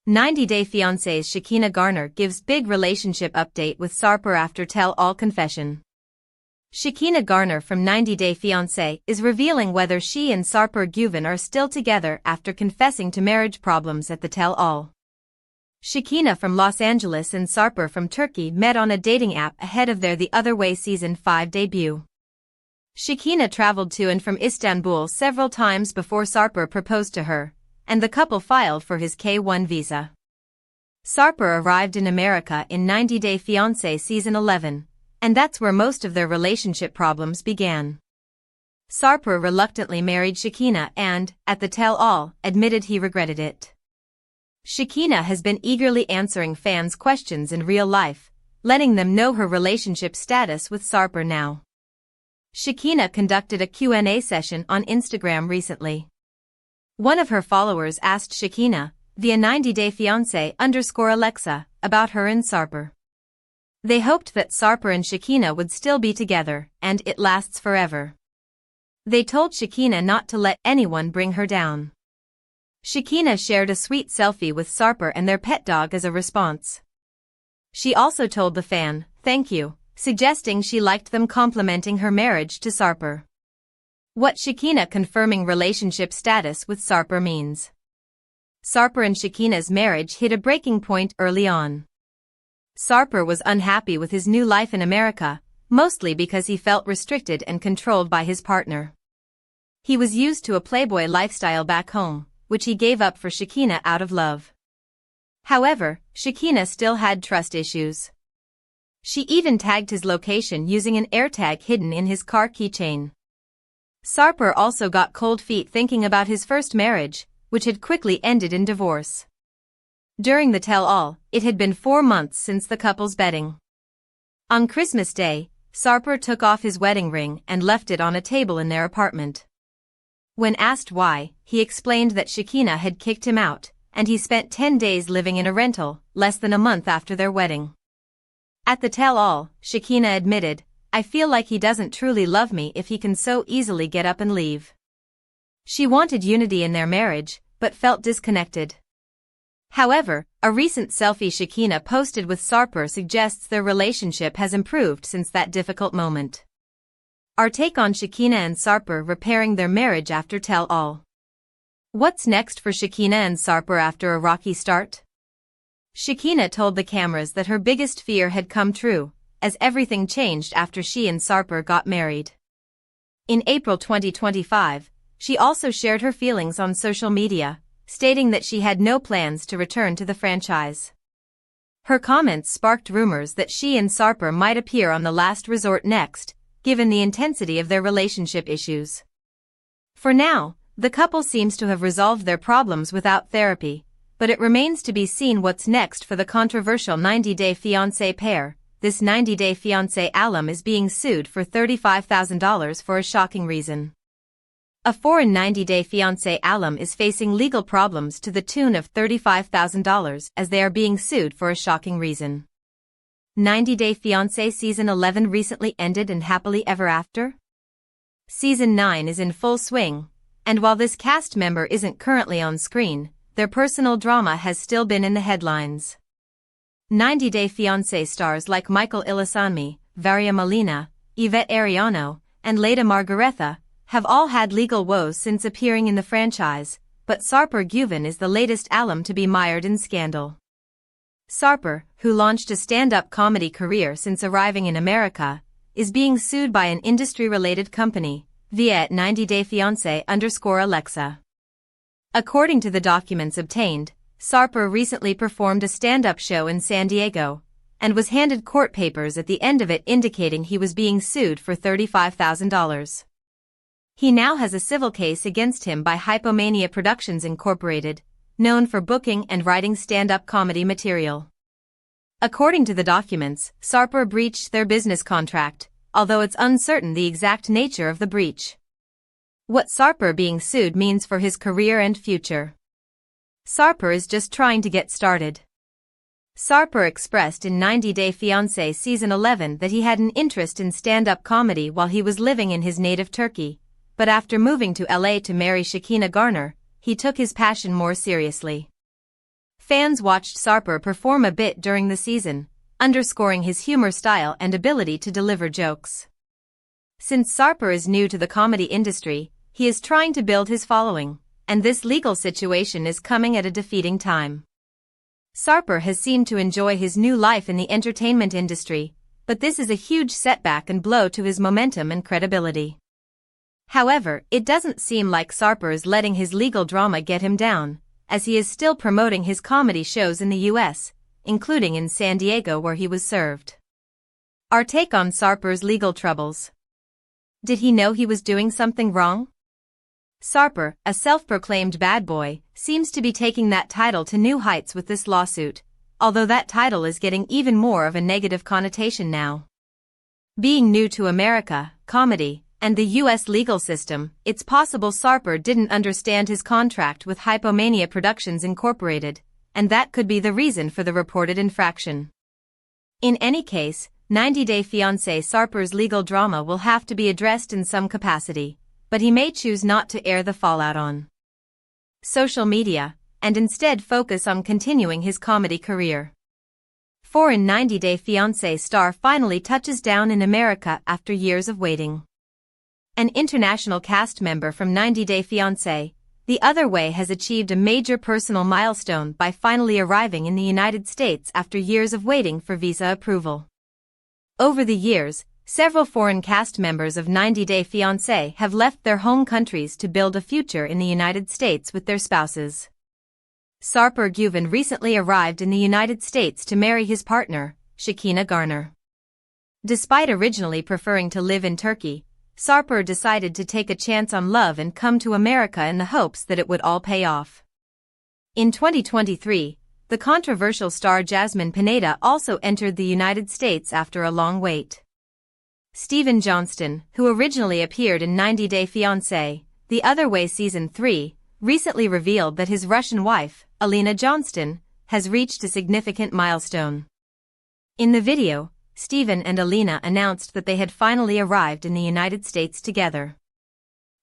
90-Day Fiancé's Shekinah Garner gives big relationship update with Sarper after tell-all confession. Shekinah Garner from 90-Day Fiancé is revealing whether she and Sarper Güven are still together after confessing to marriage problems at the tell-all. Shekinah from Los Angeles and Sarper from Turkey met on a dating app ahead of their The Other Way Season 5 debut. Shekinah traveled to and from Istanbul several times before Sarper proposed to her, and the couple filed for his K-1 visa. Sarper arrived in America in 90-Day Fiancé Season 11, and that's where most of their relationship problems began. Sarper reluctantly married Shekinah and, at the tell-all, admitted he regretted it. Shekinah has been eagerly answering fans' questions in real life, letting them know her relationship status with Sarper now. Shekinah conducted a Q&A session on Instagram recently. One of her followers asked Shekinah, via 90-Day Fiancé _Alexa, about her and Sarper. They hoped that Sarper and Shekinah would still be together, and it lasts forever. They told Shekinah not to let anyone bring her down. Shekinah shared a sweet selfie with Sarper and their pet dog as a response. She also told the fan, "Thank you," suggesting she liked them complimenting her marriage to Sarper. What Shekinah confirming relationship status with Sarper means. Sarper and Shekinah's marriage hit a breaking point early on. Sarper was unhappy with his new life in America, mostly because he felt restricted and controlled by his partner. He was used to a playboy lifestyle back home, which he gave up for Shekinah out of love. However, Shekinah still had trust issues. She even tagged his location using an AirTag hidden in his car keychain. Sarper also got cold feet thinking about his first marriage, which had quickly ended in divorce. During the tell-all, it had been 4 months since the couple's wedding. On Christmas Day, Sarper took off his wedding ring and left it on a table in their apartment. When asked why, he explained that Shekinah had kicked him out, and he spent 10 days living in a rental, less than a month after their wedding. At the tell-all, Shekinah admitted, "I feel like he doesn't truly love me if he can so easily get up and leave." She wanted unity in their marriage, but felt disconnected. However, a recent selfie Shekinah posted with Sarper suggests their relationship has improved since that difficult moment. Our take on Shekinah and Sarper repairing their marriage after tell-all. What's next for Shekinah and Sarper after a rocky start? Shekinah told the cameras that her biggest fear had come true, as everything changed after she and Sarper got married. In April 2025, she also shared her feelings on social media, stating that she had no plans to return to the franchise. Her comments sparked rumors that she and Sarper might appear on The Last Resort next, given the intensity of their relationship issues. For now, the couple seems to have resolved their problems without therapy, but it remains to be seen what's next for the controversial 90-Day Fiancé pair. This 90-Day Fiancé alum is being sued for $35,000 for a shocking reason. A foreign 90-Day Fiancé alum is facing legal problems to the tune of $35,000 as they are being sued for a shocking reason. 90-Day Fiancé Season 11 recently ended and happily ever after? Season 9 is in full swing, and while this cast member isn't currently on screen, their personal drama has still been in the headlines. 90-Day Fiancé stars like Michael Ilesanmi, Varia Molina, Yvette Arellano, and Leda Margaretha have all had legal woes since appearing in the franchise, but Sarper Güven is the latest alum to be mired in scandal. Sarper, who launched a stand-up comedy career since arriving in America, is being sued by an industry-related company, via 90-Day Fiancé _Alexa. According to the documents obtained, Sarper recently performed a stand-up show in San Diego, and was handed court papers at the end of it indicating he was being sued for $35,000. He now has a civil case against him by Hypomania Productions Incorporated, known for booking and writing stand-up comedy material. According to the documents, Sarper breached their business contract, although it's uncertain the exact nature of the breach. What Sarper being sued means for his career and future. Sarper is just trying to get started. Sarper expressed in 90-Day Fiancé Season 11 that he had an interest in stand-up comedy while he was living in his native Turkey, but after moving to LA to marry Shekinah Garner, he took his passion more seriously. Fans watched Sarper perform a bit during the season, underscoring his humor style and ability to deliver jokes. Since Sarper is new to the comedy industry, he is trying to build his following, and this legal situation is coming at a defeating time. Sarper has seemed to enjoy his new life in the entertainment industry, but this is a huge setback and blow to his momentum and credibility. However, it doesn't seem like Sarper is letting his legal drama get him down, as he is still promoting his comedy shows in the US, including in San Diego where he was served. Our take on Sarper's legal troubles. Did he know he was doing something wrong? Sarper, a self-proclaimed bad boy, seems to be taking that title to new heights with this lawsuit, although that title is getting even more of a negative connotation now. Being new to America, comedy, and the US legal system, it's possible Sarper didn't understand his contract with Hypomania Productions Incorporated, and that could be the reason for the reported infraction. In any case, 90 Day Fiancé Sarper's legal drama will have to be addressed in some capacity, but he may choose not to air the fallout on social media, and instead focus on continuing his comedy career. Foreign 90 Day Fiancé star finally touches down in America after years of waiting. An international cast member from 90 Day Fiancé, The Other Way has achieved a major personal milestone by finally arriving in the United States after years of waiting for visa approval. Over the years, several foreign cast members of 90 Day Fiancé have left their home countries to build a future in the United States with their spouses. Sarper Güven recently arrived in the United States to marry his partner, Shekinah Garner. Despite originally preferring to live in Turkey, Sarper decided to take a chance on love and come to America in the hopes that it would all pay off. In 2023, the controversial star Jasmine Pineda also entered the United States after a long wait. Steven Johnston, who originally appeared in 90 Day Fiancé, The Other Way Season 3, recently revealed that his Russian wife, Alina Johnston, has reached a significant milestone. In the video, Steven and Alina announced that they had finally arrived in the United States together.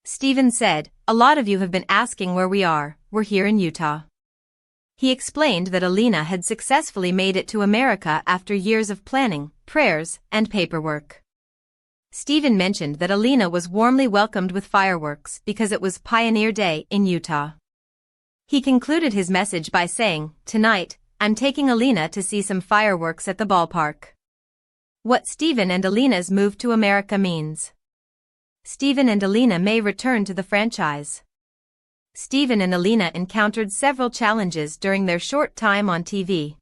Steven said, "A lot of you have been asking where we are, we're here in Utah." He explained that Alina had successfully made it to America after years of planning, prayers, and paperwork. Steven mentioned that Alina was warmly welcomed with fireworks because it was Pioneer Day in Utah. He concluded his message by saying, "Tonight, I'm taking Alina to see some fireworks at the ballpark." What Steven and Alina's move to America means. Steven and Alina may return to the franchise. Steven and Alina encountered several challenges during their short time on TV.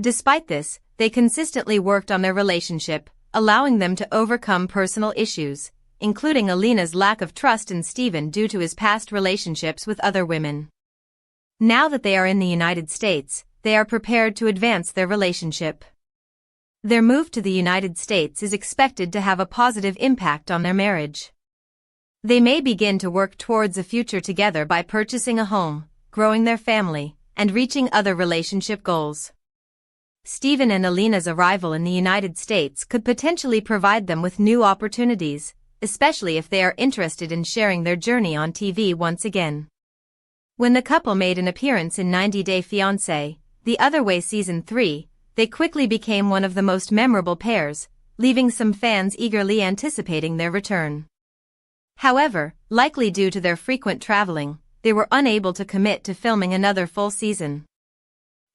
Despite this, they consistently worked on their relationship, allowing them to overcome personal issues, including Alina's lack of trust in Steven due to his past relationships with other women. Now that they are in the United States, they are prepared to advance their relationship. Their move to the United States is expected to have a positive impact on their marriage. They may begin to work towards a future together by purchasing a home, growing their family, and reaching other relationship goals. Steven and Alina's arrival in the United States could potentially provide them with new opportunities, especially if they are interested in sharing their journey on TV once again. When the couple made an appearance in 90 Day Fiancé, The Other Way Season 3, they quickly became one of the most memorable pairs, leaving some fans eagerly anticipating their return. However, likely due to their frequent traveling, they were unable to commit to filming another full season.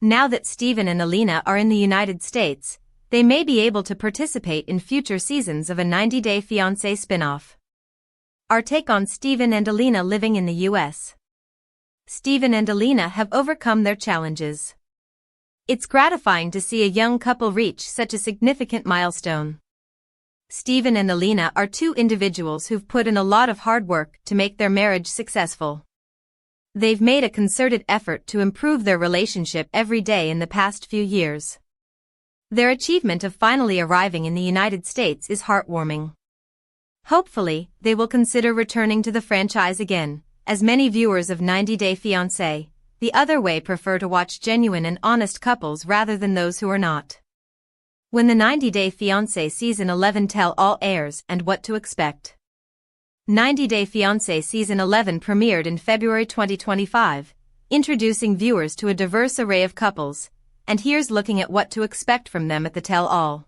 Now that Steven and Alina are in the United States, they may be able to participate in future seasons of a 90 Day Fiancé spin-off. Our take on Steven and Alina living in the US. Steven and Alina have overcome their challenges. It's gratifying to see a young couple reach such a significant milestone. Steven and Alina are two individuals who've put in a lot of hard work to make their marriage successful. They've made a concerted effort to improve their relationship every day in the past few years. Their achievement of finally arriving in the United States is heartwarming. Hopefully, they will consider returning to the franchise again, as many viewers of 90 Day Fiancé, The Other Way prefer to watch genuine and honest couples rather than those who are not. When the 90 Day Fiancé Season 11 Tell-All airs and what to expect. 90 Day Fiancé Season 11 premiered in February 2025, introducing viewers to a diverse array of couples, and here's looking at what to expect from them at the tell-all.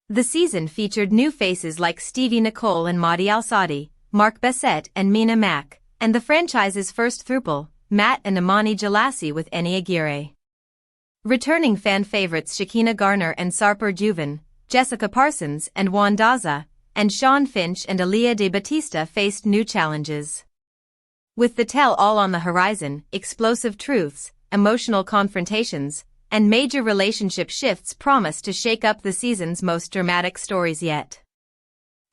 The season featured new faces like Stevie Nicole and Maudie Al-Saadi, Mark Bassett and Mina Mack, and the franchise's first throuple, Matt and Imani Jalassi with Eni Aguirre. Returning fan favorites Shekinah Garner and Sarper Güven, Jessica Parsons and Juan Daza, and Sean Finch and Aaliyah de Batista faced new challenges. With the tell-all on the horizon, explosive truths, emotional confrontations, and major relationship shifts promise to shake up the season's most dramatic stories yet.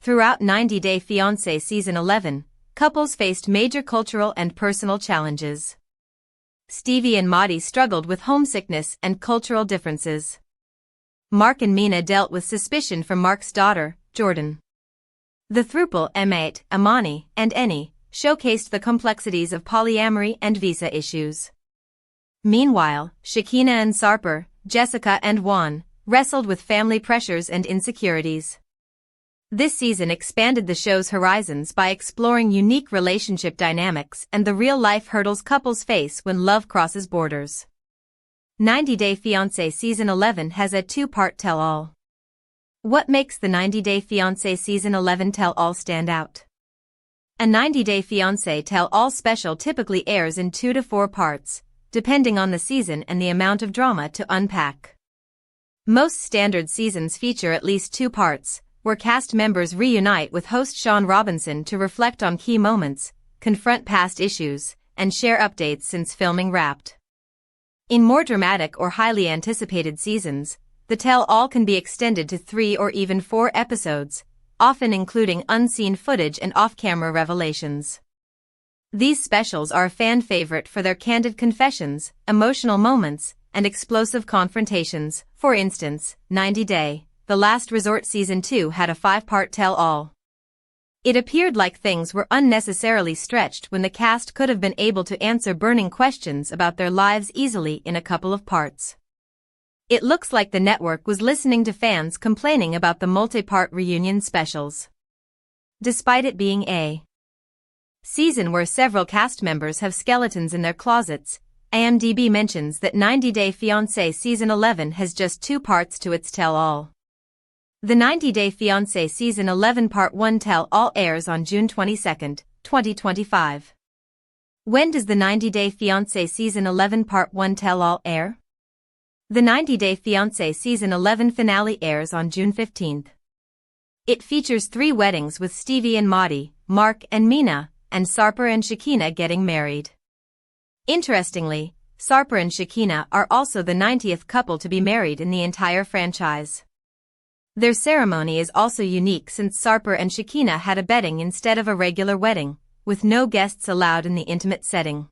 Throughout 90 Day Fiancé Season 11, couples faced major cultural and personal challenges. Stevie and Maudie struggled with homesickness and cultural differences. Mark and Mina dealt with suspicion from Mark's daughter, Jordan. The throuple M8, Imani, and Eni showcased the complexities of polyamory and visa issues. Meanwhile, Shekinah and Sarper, Jessica and Juan, wrestled with family pressures and insecurities. This season expanded the show's horizons by exploring unique relationship dynamics and the real-life hurdles couples face when love crosses borders. 90 Day Fiancé Season 11 has a two-part tell-all. What makes the 90 Day Fiancé Season 11 tell-all stand out? A 90 Day Fiancé tell-all special typically airs in 2 to 4 parts, depending on the season and the amount of drama to unpack. Most standard seasons feature at least 2 parts, where cast members reunite with host Sean Robinson to reflect on key moments, confront past issues, and share updates since filming wrapped. In more dramatic or highly anticipated seasons, the tell-all can be extended to 3 or even 4 episodes, often including unseen footage and off-camera revelations. These specials are a fan favorite for their candid confessions, emotional moments, and explosive confrontations. For instance, 90 Day, The Last Resort Season 2 had a 5-part tell-all. It appeared like things were unnecessarily stretched when the cast could have been able to answer burning questions about their lives easily in a couple of parts. It looks like the network was listening to fans complaining about the multi-part reunion specials. Despite it being a season where several cast members have skeletons in their closets, IMDb mentions that 90 Day Fiancé Season 11 has just 2 parts to its tell-all. The 90 Day Fiancé Season 11 Part 1 tell-all airs on June 22, 2025. When does the 90 Day Fiancé Season 11 Part 1 tell-all air? The 90 Day Fiancé Season 11 finale airs on June 15. It features 3 weddings with Stevie and Maudie, Mark and Mina, and Sarper and Shekinah getting married. Interestingly, Sarper and Shekinah are also the 90th couple to be married in the entire franchise. Their ceremony is also unique since Sarper and Shekinah had a bedding instead of a regular wedding, with no guests allowed in the intimate setting.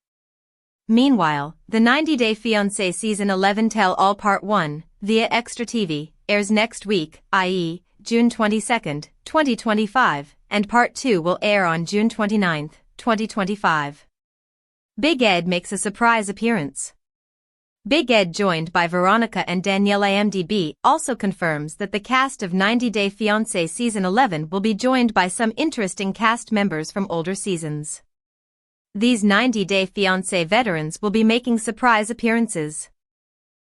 Meanwhile, the 90 Day Fiancé Season 11 Tell-All Part 1, via Extra TV, airs next week, i.e., June 22, 2025, and Part 2 will air on June 29, 2025. Big Ed makes a surprise appearance. Big Ed, joined by Veronica and Danielle. IMDb also confirms that the cast of 90 Day Fiancé Season 11 will be joined by some interesting cast members from older seasons. These 90 Day Fiancé veterans will be making surprise appearances.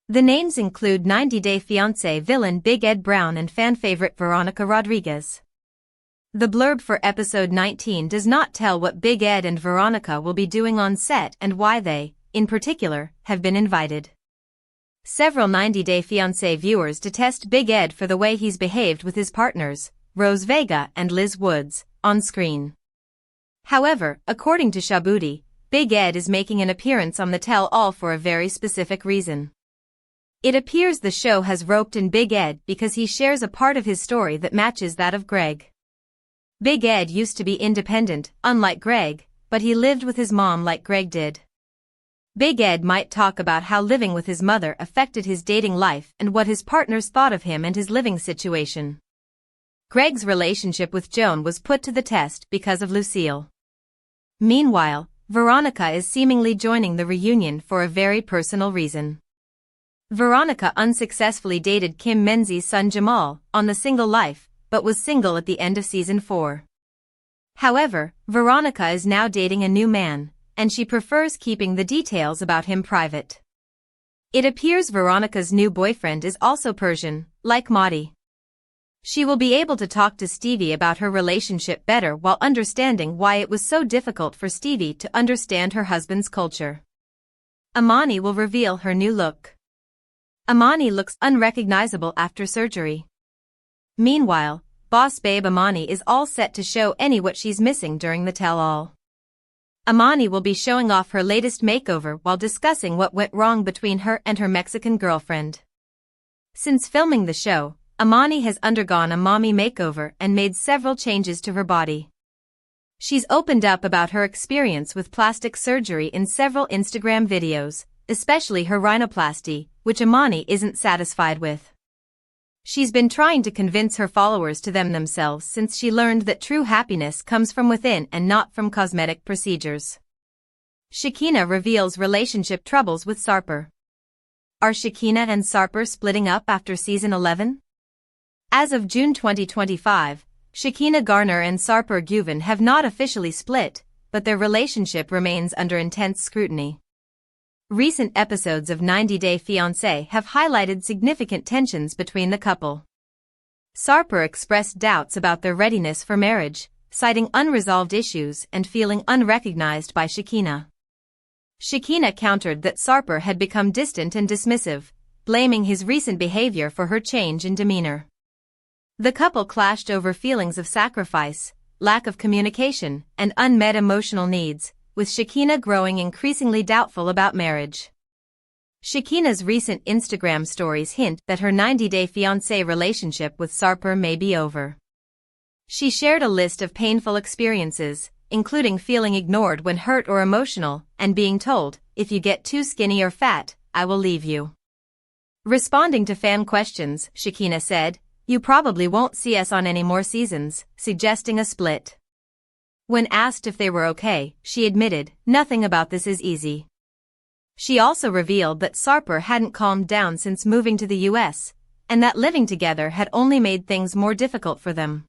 The names include 90 Day Fiancé villain Big Ed Brown and fan favorite Veronica Rodriguez. The blurb for episode 19 does not tell what Big Ed and Veronica will be doing on set and why they, in particular, have been invited. Several 90 Day Fiancé viewers detest Big Ed for the way he's behaved with his partners, Rose Vega and Liz Woods, on screen. However, according to Shaboodi, Big Ed is making an appearance on the tell-all for a very specific reason. It appears the show has roped in Big Ed because he shares a part of his story that matches that of Greg. Big Ed used to be independent, unlike Greg, but he lived with his mom like Greg did. Big Ed might talk about how living with his mother affected his dating life and what his partners thought of him and his living situation. Greg's relationship with Joan was put to the test because of Lucille. Meanwhile, Veronica is seemingly joining the reunion for a very personal reason. Veronica unsuccessfully dated Kim Menzies' son Jamal on The Single Life, but was single at the end of season 4. However, Veronica is now dating a new man, and she prefers keeping the details about him private. It appears Veronica's new boyfriend is also Persian, like Mahdi. She will be able to talk to Stevie about her relationship better while understanding why it was so difficult for Stevie to understand her husband's culture. Amani will reveal her new look. Amani looks unrecognizable after surgery. Meanwhile, boss babe Amani is all set to show Annie what she's missing during the tell-all. Amani will be showing off her latest makeover while discussing what went wrong between her and her Mexican girlfriend. Since filming the show, Amani has undergone a mommy makeover and made several changes to her body. She's opened up about her experience with plastic surgery in several Instagram videos, especially her rhinoplasty, which Amani isn't satisfied with. She's been trying to convince her followers to them themselves since she learned that true happiness comes from within and not from cosmetic procedures. Shekinah reveals relationship troubles with Sarper. Are Shekinah and Sarper splitting up after season 11? As of June 2025, Shekinah Garner and Sarper Güven have not officially split, but their relationship remains under intense scrutiny. Recent episodes of 90 Day Fiancé have highlighted significant tensions between the couple. Sarper expressed doubts about their readiness for marriage, citing unresolved issues and feeling unrecognized by Shekinah. Shekinah countered that Sarper had become distant and dismissive, blaming his recent behavior for her change in demeanor. The couple clashed over feelings of sacrifice, lack of communication, and unmet emotional needs, with Shekinah growing increasingly doubtful about marriage. Shekinah's recent Instagram stories hint that her 90-day fiancé relationship with Sarper may be over. She shared a list of painful experiences, including feeling ignored when hurt or emotional, and being told, "If you get too skinny or fat, I will leave you." Responding to fan questions, Shekinah said, "You probably won't see us on any more seasons," suggesting a split. When asked if they were okay, she admitted, "Nothing about this is easy." She also revealed that Sarper hadn't calmed down since moving to the US, and that living together had only made things more difficult for them.